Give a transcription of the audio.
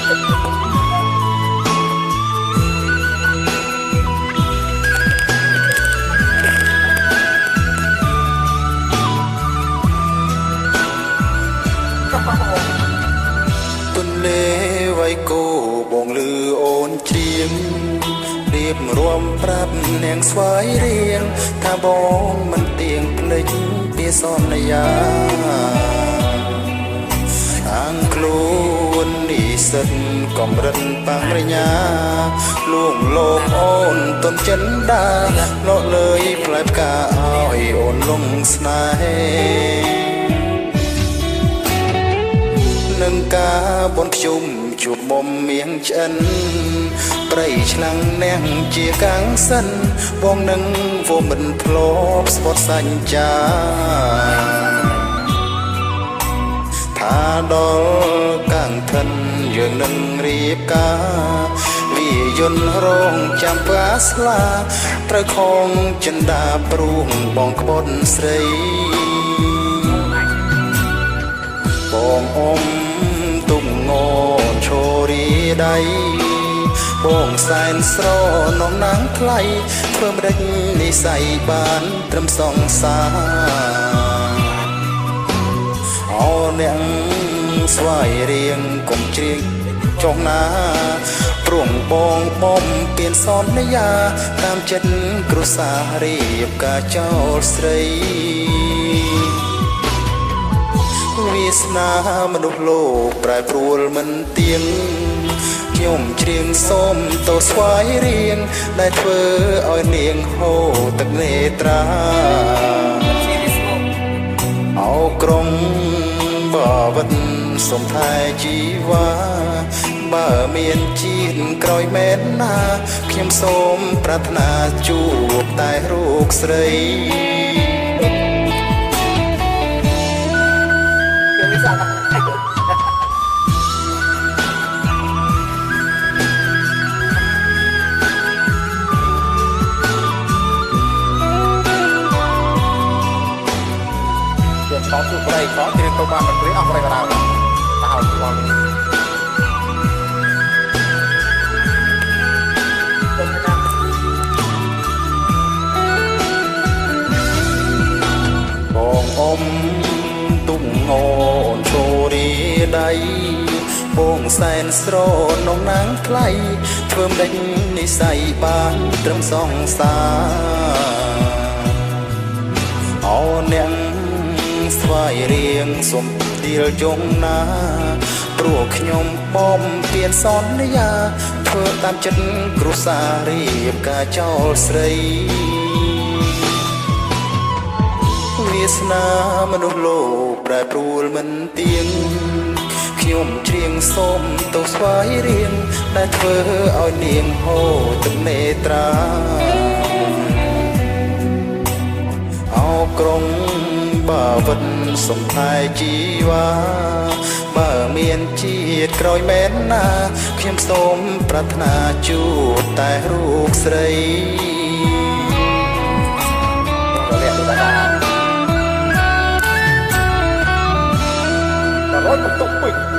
ទុនលេវៃគោបងលឺអូនជ្រៀងរៀបរួមប្រាប់នាងស្វាយរៀងថាបងមិនទៀងភ្លេចពីសន្យាខាងខ្លួននេះសិនកំរិនបាំងរញ្ញាលួងលោកអូនទុនចិនដាលោកលើយផ្លែផ្កាឲ្យអូនលងស្នេហ៍នឹងការបនខ្ជុំជួបមុំមៀងឆ្អិនព្រៃឆ្លាំងនាងជាកាំងសិនបងនឹងវមិនធ្លាប់ស្បត់សញ្ចាថាដល់កាំងធិនយើងនឹងរៀបការវាយន្តរងចាំផ្កាស្លាត្រូវខងចិន្តាព្រួងបងក្បត់ស្រីបងអ៊ំទុំងឈររីដៃបងសែនស្រនំណាងថ្លៃធ្វើម្ដេចនិស័យបានត្រឹមសងសាអោអ្នកស្វាយរៀងកុំជ្រៀងចុះណាព្រោះបងបំពៀនសន្យាតាមចិត្តគ្រួសាររៀបការចោលស្រីវាសនាមនុស្សលោកប្រែប្រួលមិនទៀងខ្ញុំជ្រៀងសូមតោស្វាយរៀងដែលធ្វើឲ្យនាងហូរទឹកនេត្រាអោក្រុងបាវិតសូមថែជីវ៉ាបើមានជាតិក្រោយមែនណាខ្ញុំសូមប្រាថ្នាជួបតែរូបស្រីតោះជួយប្រៃក៏ត្រៀមទៅបានមិនព្រាអស់ប្រៃបណ្ដាលទៅហើយបងបងអ៊ំទុំងអូនឈររីដៃបងសែនស្រនងណាងថ្លៃធ្វើម្ដេចនិស័យបានត្រឹមសងសាអោអ្នកស្វាយរៀងសុំទៀលយងណាព្រោះខ្ញុំបំពៀនសន្យាធ្វើតាមចិត្តគ្រួសាររៀបការចោលស្រីវាសនាមនុស្សលោកប្រែប្រួលមិនទៀងខ្ញុំជ្រៀងសូមតោស្វាយរៀងដែលធ្វើឲ្យនាងហូរទឹកនេត្រាអោក្រុងបាវិតសុំថែជីវ៉ាបើមានជាតិក្រោយមែនណាខ្ញុំសូមប្រាថ្នាជួបតែរូបស្រីរត់បន្ទុកពេញ